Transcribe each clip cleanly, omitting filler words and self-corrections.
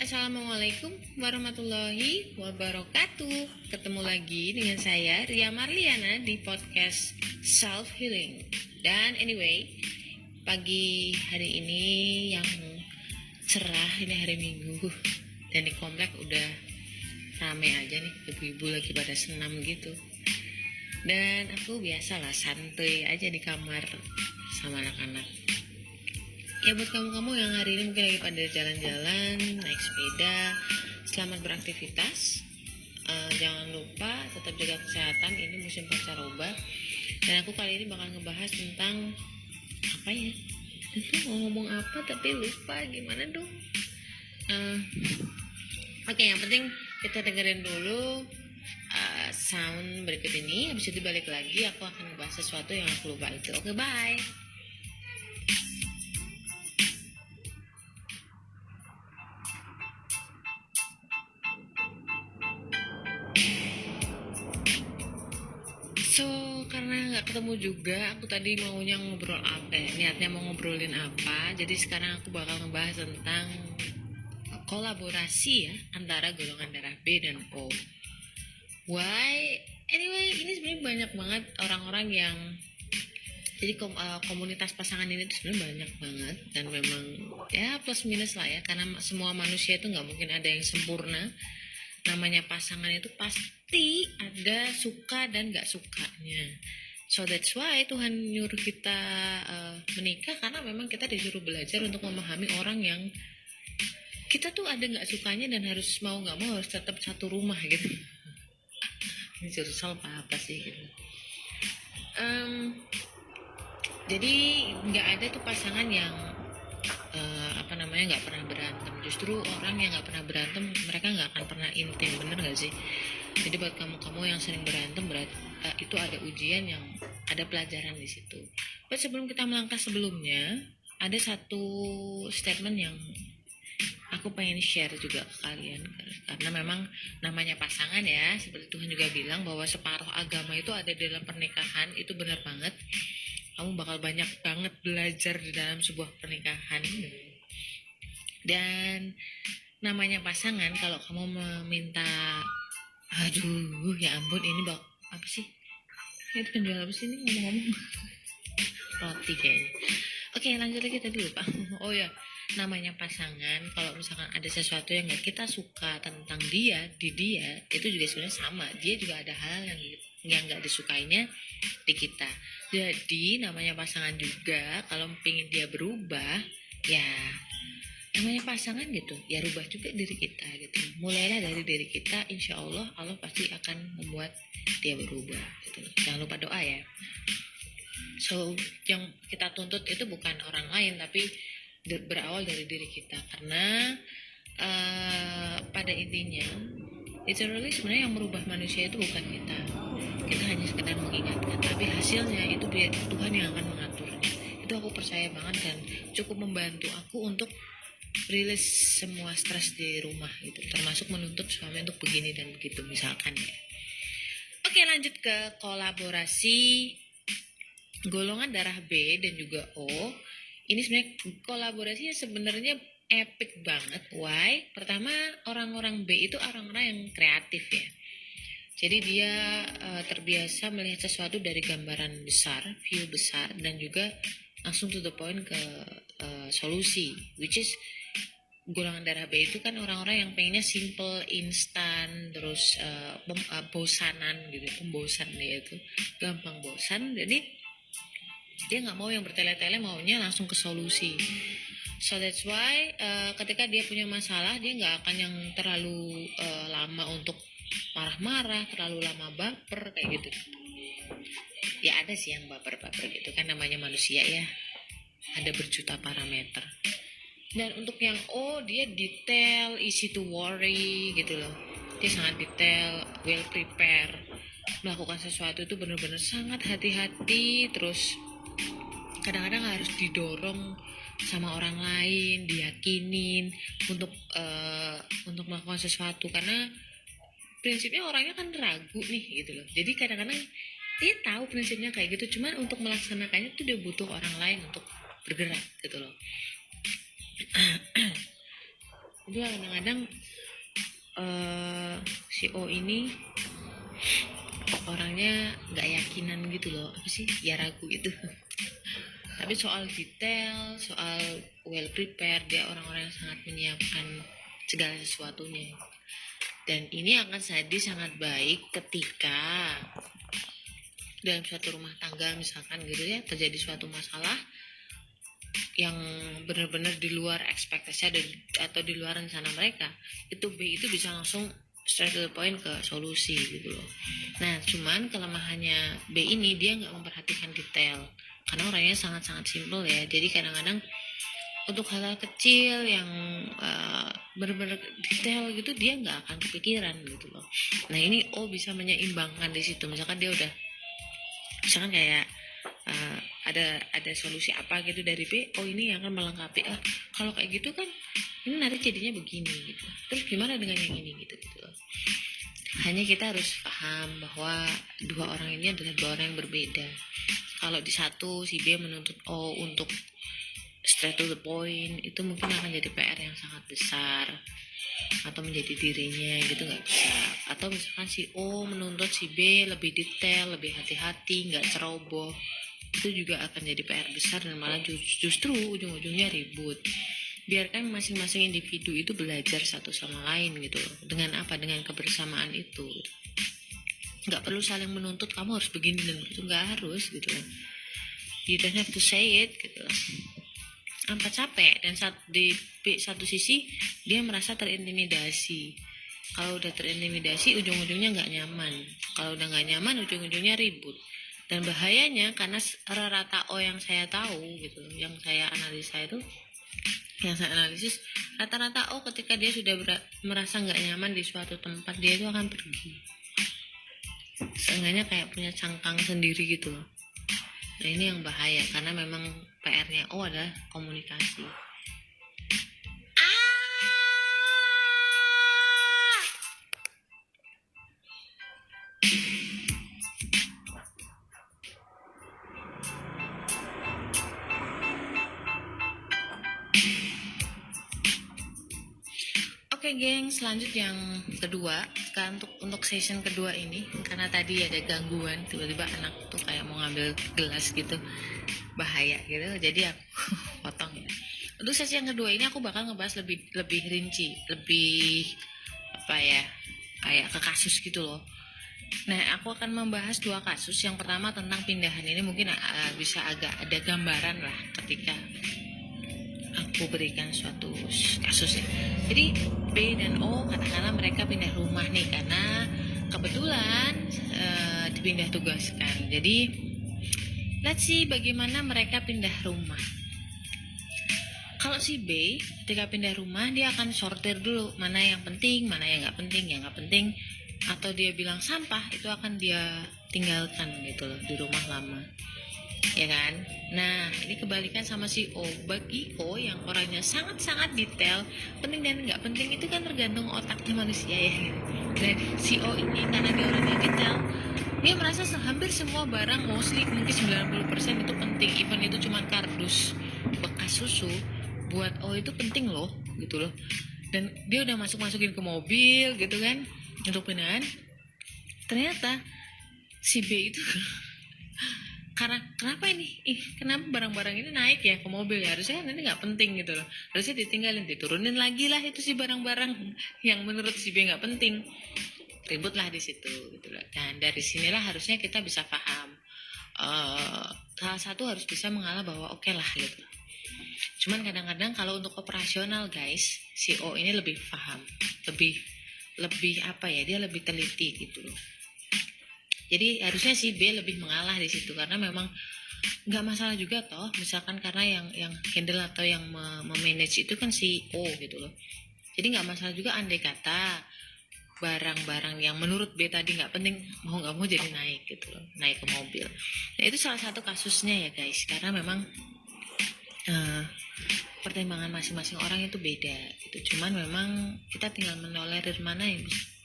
Assalamualaikum warahmatullahi wabarakatuh. Ketemu lagi dengan saya Ria Marliana di podcast Self Healing. Dan anyway, pagi hari ini yang cerah, ini hari Minggu, dan di komplek udah rame aja nih, ibu-ibu lagi pada senam gitu. Dan aku biasalah santai aja di kamar sama anak-anak. Ya buat kamu-kamu yang hari ini mungkin lagi pada jalan-jalan, naik sepeda, selamat beraktivitas. Jangan lupa tetap jaga kesehatan, ini musim pancaroba. Dan aku kali ini bakal ngebahas tentang apa ya? Itu mau ngomong apa tapi lupa, gimana dong? Oke, yang penting kita dengerin dulu sound berikut ini. Habis itu balik lagi, aku akan ngebahas sesuatu yang aku lupa itu. Oke, bye. So, karena nggak ketemu juga, aku tadi maunya ngobrol apa ya, niatnya mau ngobrolin apa. Jadi sekarang aku bakal ngebahas tentang kolaborasi ya antara golongan darah B dan O. Why? Anyway, ini sebenarnya banyak banget orang-orang yang jadi komunitas pasangan ini tuh sebenarnya banyak banget, dan memang ya plus minus lah ya, karena semua manusia itu nggak mungkin ada yang sempurna. Namanya pasangan itu pasti ada suka dan gak sukanya. So that's why Tuhan nyuruh kita menikah, karena memang kita disuruh belajar untuk memahami orang yang kita tuh ada gak sukanya, dan harus mau gak mau harus tetap satu rumah gitu. Ini jurusan apa sih gitu. Jadi gak ada tuh pasangan yang nggak pernah berantem. Justru orang yang nggak pernah berantem, mereka nggak akan pernah intim, bener nggak sih? Jadi buat kamu yang sering berantem, itu ada ujian, yang ada pelajaran di situ. But sebelum kita melangkah sebelumnya, ada satu statement yang aku pengen share juga ke kalian, karena memang namanya pasangan ya, seperti Tuhan juga bilang bahwa separuh agama itu ada dalam pernikahan. Itu benar banget. Kamu bakal banyak banget belajar di dalam sebuah pernikahan. Dan namanya pasangan, kalau kamu meminta, aduh ya ampun, ini apa sih? Itu penjual apa sih ini ngomong-ngomong? Roti kayaknya. Oke, lanjut lagi, tadi lupa. Oh ya, namanya pasangan, kalau misalkan ada sesuatu yang gak kita suka tentang dia, di dia, itu juga sebenarnya sama. Dia juga ada hal yang gak disukainya di kita. Jadi namanya pasangan juga, kalau pengen dia berubah, ya namanya pasangan gitu, ya rubah juga diri kita gitu. Mulailah dari diri kita, insya Allah pasti akan membuat dia berubah gitu. Jangan lupa doa ya. So, yang kita tuntut itu bukan orang lain, tapi berawal dari diri kita. Karena pada intinya, literally sebenarnya yang merubah manusia itu bukan kita. Kita hanya sekedar mengingatkan, tapi hasilnya itu biar Tuhan yang akan mengaturnya. Itu aku percaya banget, dan cukup membantu aku untuk rilis semua stres di rumah gitu, termasuk menuntut suami untuk begini dan begitu misalkan ya. Oke, lanjut ke kolaborasi golongan darah B dan juga O. Ini sebenarnya kolaborasinya sebenarnya epic banget. Why? Pertama, orang-orang B itu orang-orang yang kreatif ya. Jadi dia terbiasa melihat sesuatu dari gambaran besar, view besar, dan juga langsung to the point ke solusi, which is golongan darah B itu kan orang-orang yang pengennya simple, instan, terus bosanan gitu, pembosan dia itu, gampang bosan. Jadi dia nggak mau yang bertele-tele, maunya langsung ke solusi. So that's why ketika dia punya masalah, dia nggak akan yang terlalu lama untuk marah-marah, terlalu lama baper kayak gitu. Ya ada sih yang baper-baper gitu kan, namanya manusia ya, ada berjuta parameter. Dan untuk yang O, dia detail, easy to worry gitu loh. Dia sangat detail, well prepare. Melakukan sesuatu itu benar-benar sangat hati-hati. Terus kadang-kadang harus didorong sama orang lain, diyakinin untuk melakukan sesuatu, karena prinsipnya orangnya kan ragu nih gitu loh. Jadi kadang-kadang dia tahu prinsipnya kayak gitu, cuman untuk melaksanakannya tuh dia butuh orang lain untuk bergerak gitu loh. Jadi kadang-kadang si O ini orangnya nggak yakinan gitu loh, apa sih ya, ragu gitu. Tapi soal detail, soal well prepared, dia orang-orang yang sangat menyiapkan segala sesuatunya. Dan ini akan jadi sangat baik ketika dalam suatu rumah tangga misalkan gitu ya, terjadi suatu masalah yang benar-benar di luar ekspektasi atau di luar rencana mereka, itu B itu bisa langsung straight to the point ke solusi gitu loh. Nah cuman kelemahannya B ini, dia nggak memperhatikan detail karena orangnya sangat-sangat simple ya. Jadi kadang-kadang untuk hal-hal kecil yang benar-benar detail gitu dia nggak akan kepikiran gitu loh. Nah ini O bisa menyeimbangkan di situ. Misalkan dia udah, misalkan kayak ada solusi apa gitu dari B, oh ini yang akan melengkapi, kalau kayak gitu kan ini nanti jadinya begini gitu, terus gimana dengan yang ini gitu loh. Hanya kita harus paham bahwa dua orang ini adalah dua orang yang berbeda. Kalau di satu si B menuntut O untuk straight to the point, itu mungkin akan jadi PR yang sangat besar atau menjadi dirinya gitu, nggak bisa. Atau misalkan si O menuntut si B lebih detail, lebih hati-hati, nggak ceroboh, itu juga akan jadi PR besar dan malah justru ujung-ujungnya ribut. Biarkan masing-masing individu itu belajar satu sama lain gitu loh. Dengan apa? Dengan kebersamaan itu. Nggak perlu saling menuntut kamu harus begini dan begitu, nggak harus gitu loh. You don't have to say it gitu loh. Apa capek, dan di satu sisi dia merasa terintimidasi. Kalau udah terintimidasi ujung-ujungnya nggak nyaman. Kalau udah nggak nyaman ujung-ujungnya ribut. Dan bahayanya karena rata O yang saya tahu gitu, yang saya analisa itu, yang saya analisis, rata-rata O ketika dia sudah merasa nggak nyaman di suatu tempat, dia itu akan pergi. Seenggaknya kayak punya cangkang sendiri gitu loh. Nah ini yang bahaya karena memang PR-nya O adalah komunikasi. Oke geng, selanjut yang kedua. Sekarang untuk session kedua ini, karena tadi ada gangguan, tiba-tiba anak tuh kayak mau ngambil gelas gitu, bahaya gitu, jadi aku potong ya. Untuk sesi yang kedua ini aku bakal ngebahas lebih rinci, lebih apa ya, kayak ke kasus gitu loh. Nah aku akan membahas dua kasus. Yang pertama tentang pindahan, ini mungkin bisa agak ada gambaran lah ketika aku berikan suatu kasus ya. Jadi B dan O katakanlah mereka pindah rumah nih karena kebetulan dipindah tugaskan. Jadi let's see bagaimana mereka pindah rumah. Kalau si B ketika pindah rumah dia akan sortir dulu mana yang penting, mana yang nggak penting, yang nggak penting atau dia bilang sampah itu akan dia tinggalkan gitu loh di rumah lama. Ya kan? Nah, ini kebalikan sama si O. Bagi O yang orangnya sangat-sangat detail, penting dan nggak penting itu kan tergantung otaknya manusia ya. Dan si O ini karena dia orangnya detail, dia merasa hampir semua barang, mostly mungkin 90% itu penting. Even itu cuma kardus bekas susu, buat O itu penting loh, gitu loh. Dan dia udah masukin ke mobil gitu kan, untuk pindahan. Ternyata si B itu karena kenapa ini kenapa barang-barang ini naik ya ke mobil ya, harusnya kan ini nggak penting gitu loh, harusnya ditinggalin, diturunin lagi lah itu si barang-barang yang menurut si B nggak penting, ributlah di situ gitu loh. Dan dari sinilah harusnya kita bisa paham, salah satu harus bisa mengalah bahwa oke lah gitu. Cuman kadang-kadang kalau untuk operasional guys, si O ini lebih paham, lebih apa ya, dia lebih teliti gitu loh. Jadi harusnya si B lebih mengalah di situ karena memang nggak masalah juga toh, misalkan karena yang handle atau yang memanage itu kan si O gitu loh. Jadi nggak masalah juga andai kata barang-barang yang menurut B tadi nggak penting mau nggak mau jadi naik gitu loh, naik ke mobil. Nah itu salah satu kasusnya ya guys, karena memang pertimbangan masing-masing orang itu beda gitu. Cuman memang kita tinggal menolerir mana yang bisa.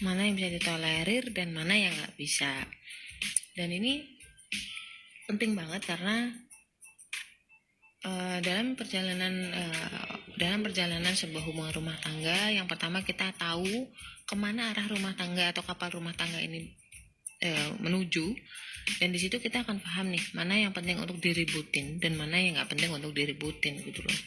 mana yang bisa ditolerir dan mana yang nggak bisa. Dan ini penting banget karena dalam perjalanan sebuah hubungan rumah tangga, yang pertama kita tahu kemana arah rumah tangga atau kapal rumah tangga ini menuju, dan di situ kita akan paham nih mana yang penting untuk diributin dan mana yang nggak penting untuk diributin gitu loh.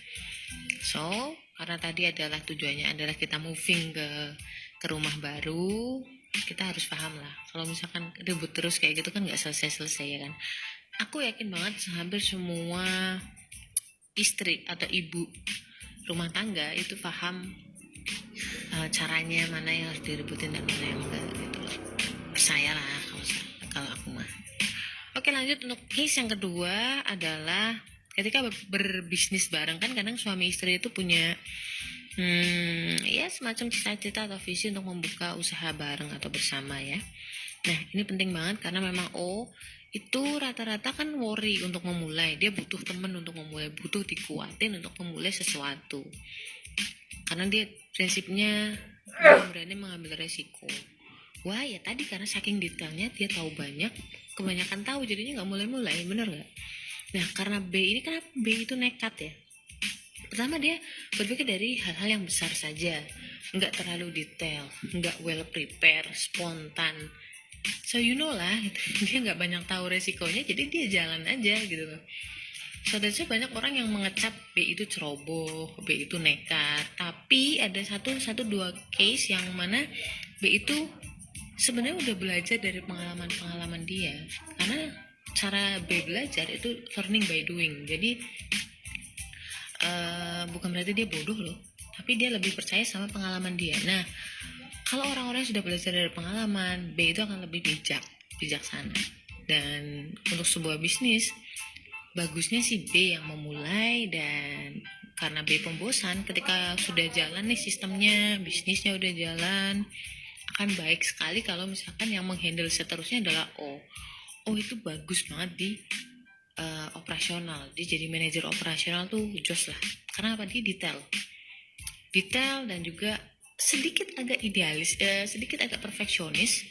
So karena tadi adalah tujuannya adalah kita moving ke rumah baru, kita harus paham lah kalau misalkan ribut terus kayak gitu kan nggak selesai ya kan. Aku yakin banget hampir semua istri atau ibu rumah tangga itu paham caranya mana yang harus diributin dan mana yang enggak gitu loh. Percayalah kalau aku mah. Oke, lanjut untuk case yang kedua adalah ketika berbisnis bareng, kan kadang suami istri itu punya ya semacam cita-cita atau visi untuk membuka usaha bareng atau bersama ya. Nah, ini penting banget karena memang itu rata-rata kan worry untuk memulai, dia butuh temen untuk memulai, butuh dikuatin untuk memulai sesuatu karena dia prinsipnya belum berani mengambil resiko. Wah ya tadi karena saking detailnya dia tahu banyak, kebanyakan tahu jadinya nggak mulai-mulai, bener nggak? Nah karena B ini kenapa B itu nekat ya? Pertama dia berpikir dari hal-hal yang besar saja, nggak terlalu detail, nggak well prepare, spontan. So you know lah, dia nggak banyak tahu resikonya, jadi dia jalan aja gitu loh. Saudara banyak orang yang mengecap B itu ceroboh, B itu nekat. Tapi ada dua case yang mana B itu sebenarnya udah belajar dari pengalaman dia. Karena cara B belajar itu learning by doing. Jadi bukan berarti dia bodoh loh, tapi dia lebih percaya sama pengalaman dia. Nah, kalau orang-orang yang sudah belajar dari pengalaman, B itu akan lebih bijaksana. Dan untuk sebuah bisnis, bagusnya si B yang memulai, dan karena B pembosan, ketika sudah jalan nih sistemnya, bisnisnya udah jalan, akan baik sekali kalau misalkan yang menghandle seterusnya adalah O. O itu bagus banget di operasional, dia jadi manajer operasional tuh jos lah. Karena apa? Dia detail dan juga sedikit agak idealis, sedikit agak perfeksionis.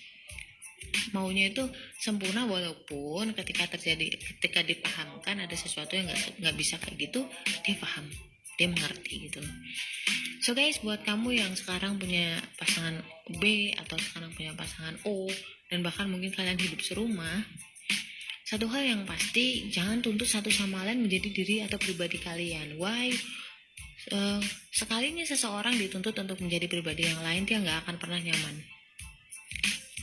Maunya itu sempurna, walaupun ketika dipahamkan ada sesuatu yang nggak bisa kayak gitu, dia paham, dia mengerti gitu. So guys, buat kamu yang sekarang punya pasangan B atau sekarang punya pasangan O, dan bahkan mungkin kalian hidup serumah, satu hal yang pasti, jangan tuntut satu sama lain menjadi diri atau pribadi kalian. Why? Sekalinya seseorang dituntut untuk menjadi pribadi yang lain, dia nggak akan pernah nyaman.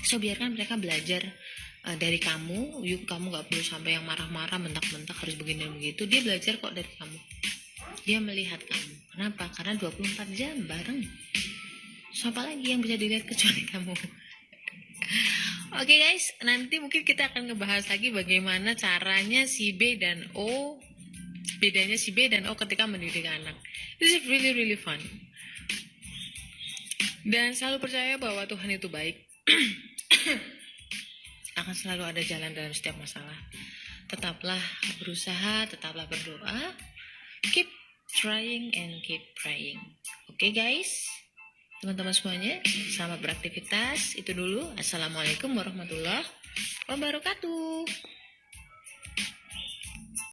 So biarkan mereka belajar dari kamu. Kamu nggak perlu sampai yang marah-marah, bentak-bentak harus begini dan begitu. Dia belajar kok dari kamu. Dia melihat kamu. Kenapa? Karena 24 jam bareng. Siapa lagi yang bisa dilihat kecuali kamu? Oke guys, nanti mungkin kita akan ngebahas lagi bagaimana caranya si B dan O, bedanya si B dan O ketika mendidik anak. This is really really fun. Dan selalu percaya bahwa Tuhan itu baik. Akan selalu ada jalan dalam setiap masalah. Tetaplah berusaha, tetaplah berdoa. Keep trying and keep praying. Oke guys, teman-teman semuanya, selamat beraktivitas. Itu dulu. Assalamualaikum warahmatullahi wabarakatuh.